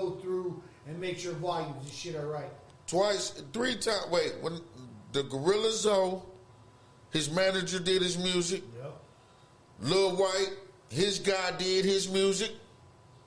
go through and make sure volumes and shit are right. Twice, 3 times. Wait, when the Gorilla Zoe, his manager did his music. Yep. Lil White, his guy did his music.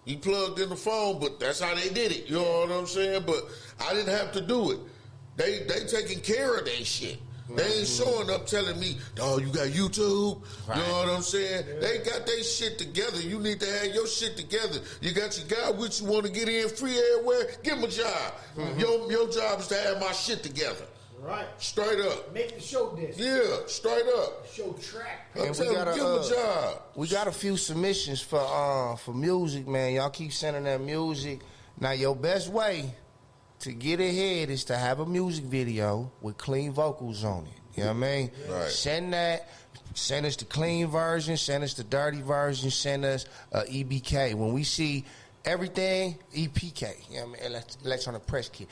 He plugged in the phone, but that's how they did it. You know what I'm saying? But I didn't have to do it. They taking care of their shit. They ain't showing up telling me, "Oh, you got YouTube." Right. You know what I'm saying? Yeah. They got their shit together. You need to have your shit together. You got your guy with you, want to get in free everywhere? Give him a job. Your job is to have my shit together. Right. Straight up. Make the show disc. Yeah, straight up. Show track. And give him a job. We got a few submissions for music, man. Y'all keep sending that music. Now, your best way to get ahead is to have a music video with clean vocals on it. You know what I mean? Right. Send that. Send us the clean version. Send us the dirty version. Send us EBK. When we see everything, EPK. You know what I mean? Electronic press kit.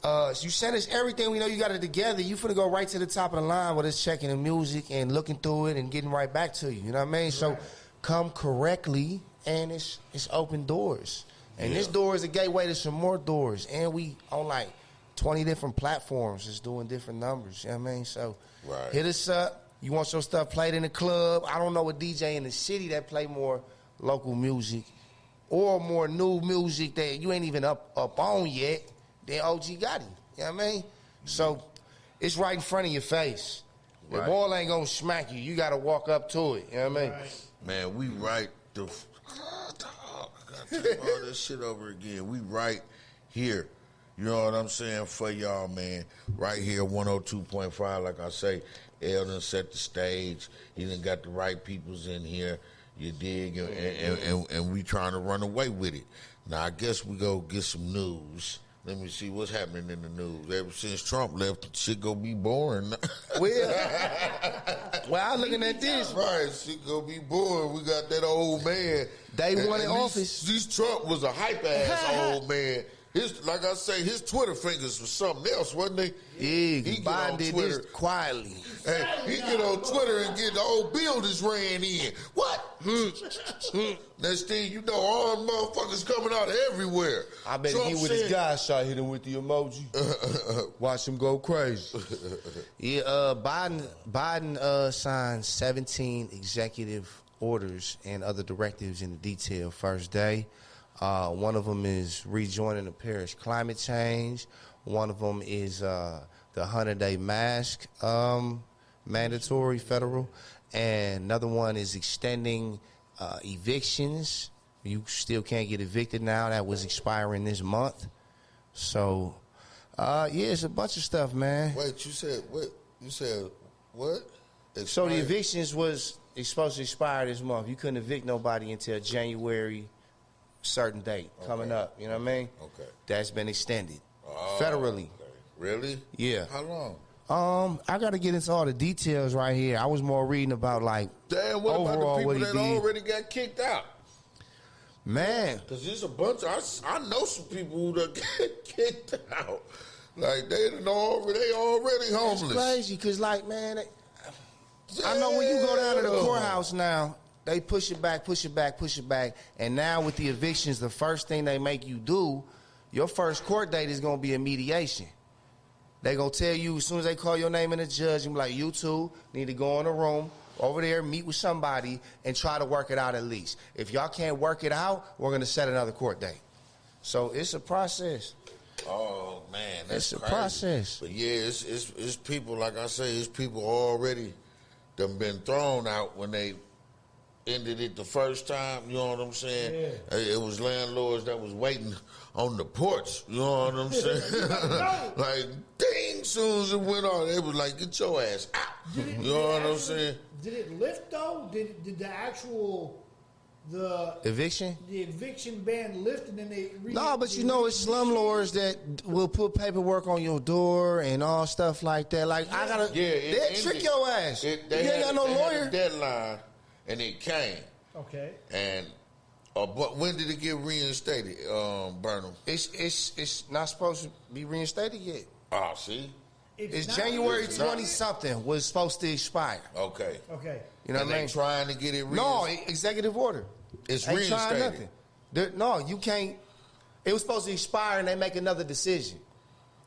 So you send us everything. We know you got it together. You finna go right to the top of the line with us checking the music and looking through it and getting right back to you. You know what I mean? Right. So come correctly, and it's open doors. And this door is a gateway to some more doors. And we on like 20 different platforms just doing different numbers. You know what I mean? So hit us up. You want your stuff played in the club. I don't know a DJ in the city that play more local music or more new music that you ain't even up on yet. Then OG got him. You know what I mean? So it's right in front of your face. The ball ain't gonna smack you. You gotta walk up to it. You know what I mean? Right. Man, we right the I gotta take all this shit over again. We right here. You know what I'm saying? For y'all, man. Right here, 102.5, like I say. El done set the stage. He done got the right peoples in here. You dig? And we trying to run away with it. Now, I guess we go get some news. Let me see what's happening in the news. Ever since Trump left, shit gonna be boring. Well, I'm looking at this. Right, shit gonna be boring. We got that old man. Day one in office. This Trump was a hype-ass old man. Like I say, his Twitter fingers was something else, wasn't they? Yeah, he Biden did this quietly. Hey, he get on Twitter and get the old buildings ran in. What? Next thing you know, armed motherfuckers coming out everywhere. I bet he with his guy shot, hit him with the emoji. Watch him go crazy. Yeah, Biden signed 17 executive orders and other directives in the detail first day. One of them is rejoining the Paris climate change. One of them is the 100-day mask mandatory federal. And another one is extending evictions. You still can't get evicted now. That was expiring this month. So, it's a bunch of stuff, man. Wait, you said what? You said what? Expired? So the evictions was supposed to expire this month. You couldn't evict nobody until January certain date coming up. You know what I mean? Okay. That's been extended federally. Okay. Really? Yeah. How long? I got to get into all the details right here. I was more reading about like damn. What overall about the people that did. already got kicked out? Man, because there's a bunch. I know some people who that get kicked out. Like they already homeless. It's crazy because like man, I know when you go down to the courthouse now. They push it back, and now with the evictions, the first thing they make you do, your first court date is going to be a mediation. They going to tell you as soon as they call your name in the judge, and be like, you two need to go in a room over there, meet with somebody, and try to work it out at least. If y'all can't work it out, we're going to set another court date. So it's a process. Oh man, that's it's a crazy. Process. But yeah, it's people like I say, it's people already done been thrown out when they ended it the first time, you know what I'm saying? Yeah. It was landlords that was waiting on the porch, you know what I'm saying? Like, ding, soon as it went on, it was like, get your ass out. You know what I'm saying? Did it lift, though? Did the actual... The eviction ban lift, and then they... No, but you know, it's slumlords that will put paperwork on your door and all stuff like that. Like, I gotta... they'll trick your ass. You ain't got no lawyer. Had a deadline, and it came. Okay. And... but when did it get reinstated, Burnham? It's not supposed to be reinstated yet. Oh, see? It's January 20-something was supposed to expire. Okay. You know what I mean? Trying to get it No, executive order. It's ain't reinstated. Trying nothing. No, you can't. It was supposed to expire, and they make another decision.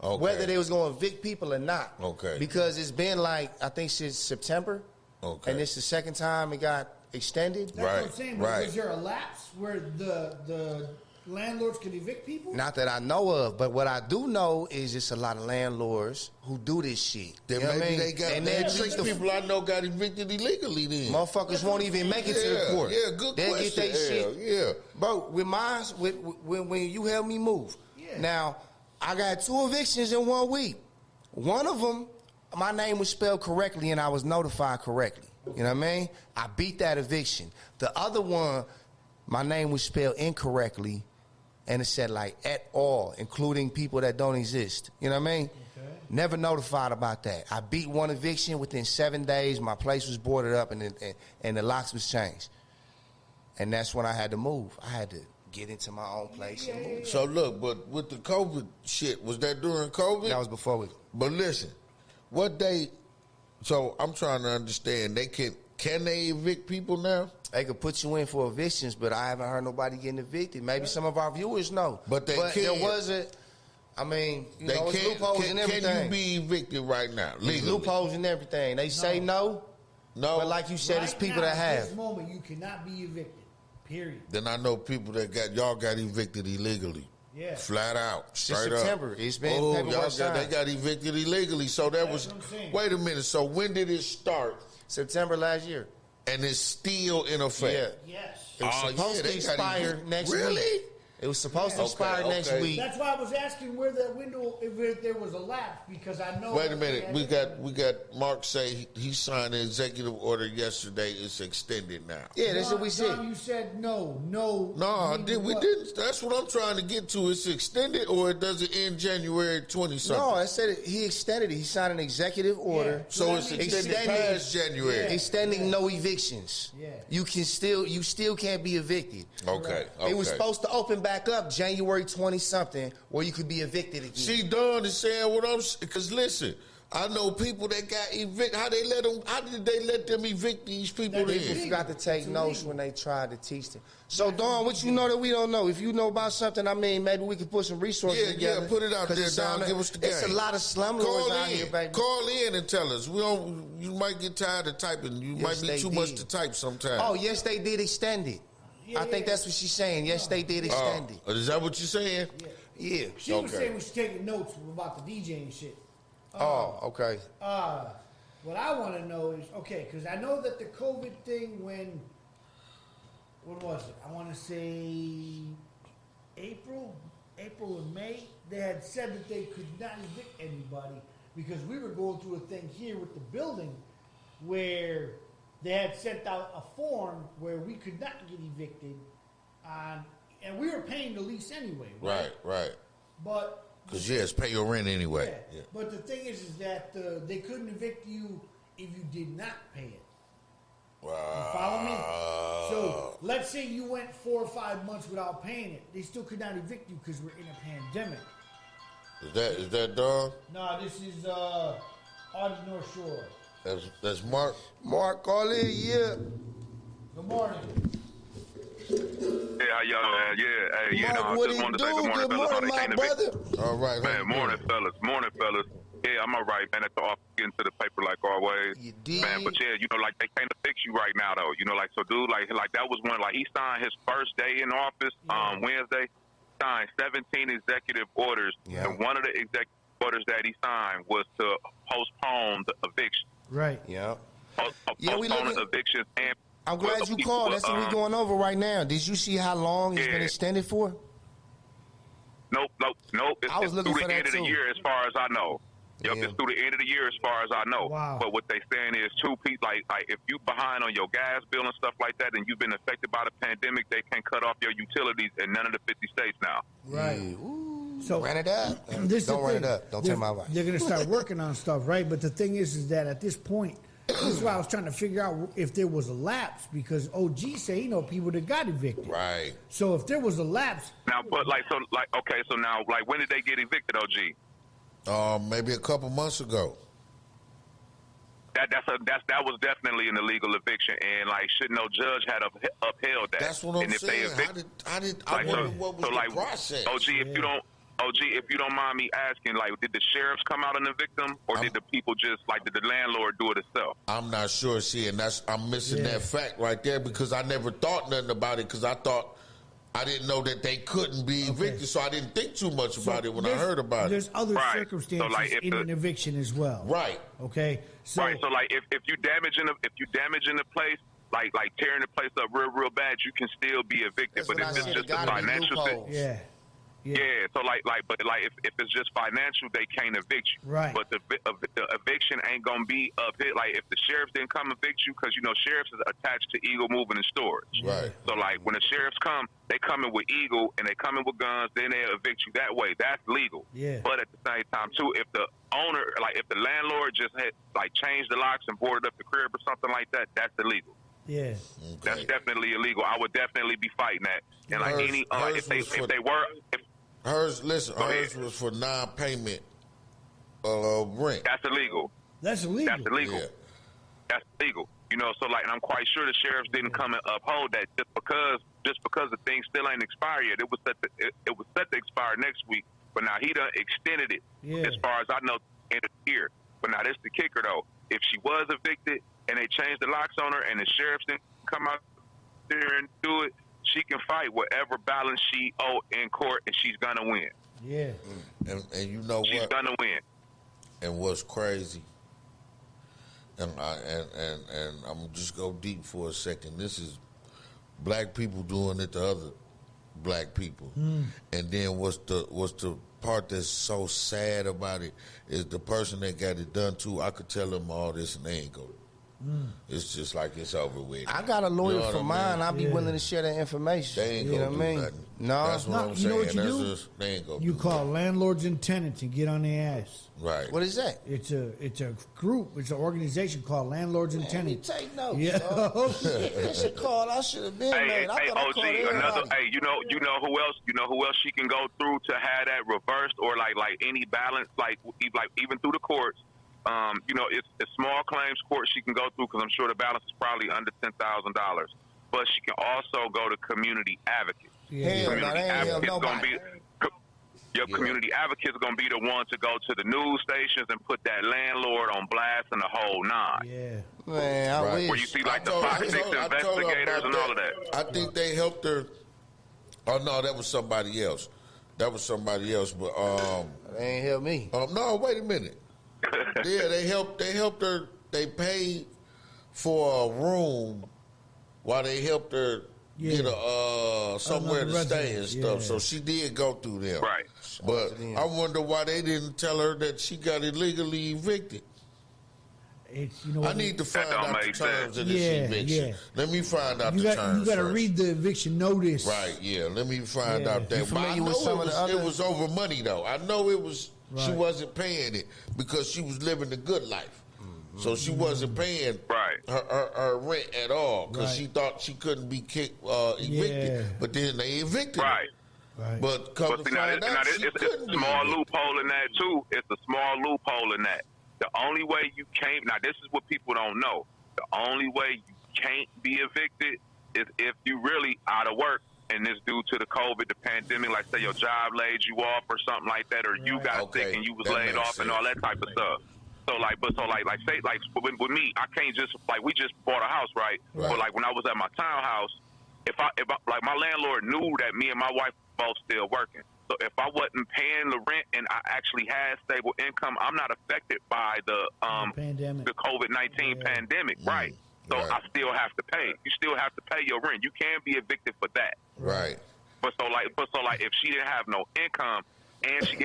Okay. Whether they was going to evict people or not. Okay. Because it's been like, I think since September. Okay. And it's the second time it got extended. That's what I'm saying. But is there a lapse where the landlords can evict people? Not that I know of, but what I do know is it's a lot of landlords who do this shit. Then maybe they got, and then 6 people I know got evicted illegally then. Motherfuckers won't even make it to the court. Yeah, good They'll question. get their shit. Yeah. Bro, with mine, when you help me move. Yeah. Now, I got 2 evictions in 1 week. One of them, my name was spelled correctly and I was notified correctly. You know what I mean? I beat that eviction. The other one, my name was spelled incorrectly and it said like at all, including people that don't exist. You know what I mean? Okay. Never notified about that. I beat 1 eviction within 7 days. My place was boarded up and the locks was changed. And that's when I had to move. I had to get into my own place and move. So look, but with the COVID shit, was that during COVID? That was before we. But listen, so I'm trying to understand, can they evict people now? They could put you in for evictions, but I haven't heard nobody getting evicted. Maybe some of our viewers know. But can. There wasn't, I mean, there's loopholes and everything. Can you be evicted right now? There's loopholes and everything. They say no. But like you said, it's people that have. At this moment, you cannot be evicted. Period. Then I know people that got evicted illegally. Yeah. Flat out. Straight Since September. It's been they got evicted illegally. So that was, wait a minute. So when did it start? September last year. And it's still in effect? Yeah. Yes. It was supposed to expire next week. Really? It was supposed to expire next week. That's why I was asking where the window, if there was a lapse, because I know. Wait a minute, we got Mark say he signed an executive order yesterday. It's extended now. Yeah, that's what we said. You said no. No, we didn't. That's what I'm trying to get to. It's extended, or it doesn't end January 20-something. No, I said he extended it. He signed an executive order. Yeah. So it's extended past January. Yeah. Extending no evictions. Yeah. You still can't be evicted. Okay. It was supposed to open back up January 20-something, where you could be evicted again. See, Don is saying what I'm, because listen, I know people that got evicted. How did they let them evict these people? People forgot to take notes when they tried to teach them. So, Don, what you know that we don't know? If you know about something, I mean, maybe we could put some resources together. Yeah, put it out there, Don. Give us the game. It's a lot of slumlords out here, baby. Call in and tell us. You might get tired of typing. You might be too much to type sometimes. Oh, yes, they did extend it. I think that's what she's saying. Yes, they did extend it. Is that what you're saying? Yeah. She was saying we should take notes about the DJ and shit. Okay. What I want to know is, okay, because I know that the COVID thing when was it? I want to say April or May, they had said that they could not evict anybody because we were going through a thing here with the building where they had sent out a form where we could not get evicted, and we were paying the lease anyway. Right. But because pay your rent anyway. Yeah. But the thing is that they couldn't evict you if you did not pay it. Wow. You follow me? So let's say you went 4 or 5 months without paying it, they still could not evict you because we're in a pandemic. Is that Don? No, this is Audit North Shore. That's Mark. Mark, call in, yeah. Good morning. Hey, how y'all, man? Yeah, hey, Mark, I just wanted to say good morning, fellas. My brother. All right, man. Morning, fellas. Yeah, I'm all right, man. At the office, getting to the paper like always. You did. Man, but yeah, like they can't fix you right now, though. So dude, like that was one, like he signed his first day in office, Wednesday, signed 17 executive orders, and one of the executive orders that he signed was to postpone the eviction. Right. Yeah. Postpone the evictions and. I'm glad you called. That's what we're going over right now. Did you see how long it's been extended for? Nope. It's through the end of the year, as far as I know. Yep, it's through the end of the year, as far as I know. Wow. But what they saying is 2 people, like if you behind on your gas bill and stuff like that, and you've been affected by the pandemic, they can cut off your utilities in none of the 50 states now. Right. Ooh, so run it up. Don't run it up. Don't take my advice. They're going to start working on stuff, right? But the thing is that at this point, this is why I was trying to figure out if there was a lapse, because OG say people that got evicted. Right. So if there was a lapse now, but so now when did they get evicted, OG? Maybe a couple months ago. that was definitely an illegal eviction, and like should no judge had upheld that. That's what I'm and if saying. I wonder what was the process. OG, if you don't mind me asking, like, did the sheriffs come out and evict them, or did the people just did the landlord do it himself? I'm not sure. See, and I'm missing that fact right there because I never thought nothing about it because I didn't know that they couldn't be evicted, so I didn't think too much about it when I heard about it. There's other circumstances in an eviction as well. Right. Okay. So, right. So like if you damaging the place, like tearing the place up real bad, you can still be evicted. But if it's just a financial thing, yeah. So but if it's just financial, they can't evict you. Right. But the eviction ain't gonna be up here. Like if the sheriffs didn't come evict you, because sheriffs is attached to Eagle Moving and Storage. Right. So like when the sheriffs come, they come in with Eagle and they come in with guns. Then they evict you that way. That's legal. Yeah. But at the same time too, if the owner, if the landlord just had changed the locks and boarded up the crib or something like that, that's illegal. Yeah. Okay. That's definitely illegal. I would definitely be fighting that. And hers was for non-payment rent. That's illegal. That's illegal. That's illegal. Yeah. That's illegal. And I'm quite sure the sheriffs didn't come and uphold that just because the thing still ain't expired yet. It was set to expire next week, but now he done extended it as far as I know end of the year. But now this the kicker though. If she was evicted and they changed the locks on her and the sheriffs didn't come out there and do it, she can fight whatever balance she owe in court, and she's gonna win. Yeah. And you know she's gonna win. And what's crazy, and I'm just go deep for a second. This is black people doing it to other black people, and then what's the part that's so sad about it is the person that got it done to. I could tell them all this and they ain't go. It's just like it's over with. I got a lawyer for mine. I'll be willing to share that information. They ain't gonna do nothing. No, that's what I'm saying. You know what you do? They ain't gonna you do call nothing. landlords and tenants and get on their ass. Right. What is that? It's a group. It's an organization called Landlords and Tenants. Take notes. Yeah. It's a call. I should have been. Hey, I thought I called everybody. you know who else? You know who else she can go through to have that reversed or like any balance, like even through the courts. It's small claims court she can go through because I'm sure the balance is probably under $10,000. But she can also go to community advocates. Community advocates are going to be the ones to go to the news stations and put that landlord on blast and the whole nine. Yeah. Man, I wish. Where you see the Fox 6 investigators and all of that. I think they helped her. Oh, no, that was somebody else. But They ain't help me. no, wait a minute. Yeah, they helped her. They paid for a room while they helped her get somewhere to stay and stuff. So she did go through them. Right. But I wonder why they didn't tell her that she got illegally evicted. I need to find out the terms of this eviction. Yeah. Let me find out the terms. You got to first. read the eviction notice. Right, yeah. Let me find out that. You familiar with some of the other? It was over money, though. I know it was. Right. She wasn't paying it because she was living the good life. So she wasn't paying her rent at all because she thought she couldn't be evicted. But then they evicted her. Right. But come to find out, she couldn't be a small evicted. loophole in that, too. It's a small loophole in that. The only way you can't, now this is what people don't know. The only way you can't be evicted is if you really out of work. And this due to the COVID, the pandemic, like say your job laid you off or something like that, or you got sick and you was laid off and all that type of stuff. So with me, I can't just we just bought a house, right? But when I was at my townhouse, if my landlord knew that me and my wife both still working, so if I wasn't paying the rent and I actually had stable income, I'm not affected by the COVID-19 pandemic, right? So I still have to pay. You still have to pay your rent. You can't be evicted for that. Right. But if she didn't have no income and she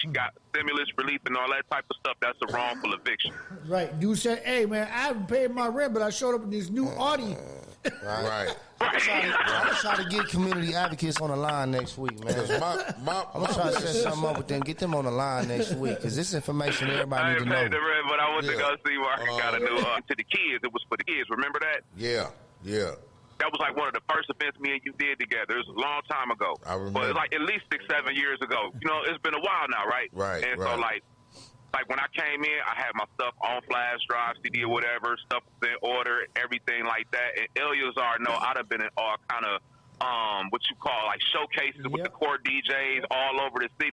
got stimulus relief and all that type of stuff, that's a wrongful eviction. Right. Dude said, "Hey man, I haven't paid my rent, but I showed up in this new Audi." Right. I'm gonna try to get community advocates on the line next week, man. I'm gonna try to set something up with them. Get them on the line next week because this information everybody need to know. I ain't paid the rent, but I went to go see where I got a new to the kids. It was for the kids. Remember that? Yeah. That was like one of the first events me and you did together. It was a long time ago. I remember. But it's like at least 6-7 years ago. It's been a while now, right? Right. And like when I came in, I had my stuff on flash drive, CD or whatever, stuff was in order, everything like that. And Eleazar, no, I'd have been in all kind of what you call like showcases with the core DJs all over the city.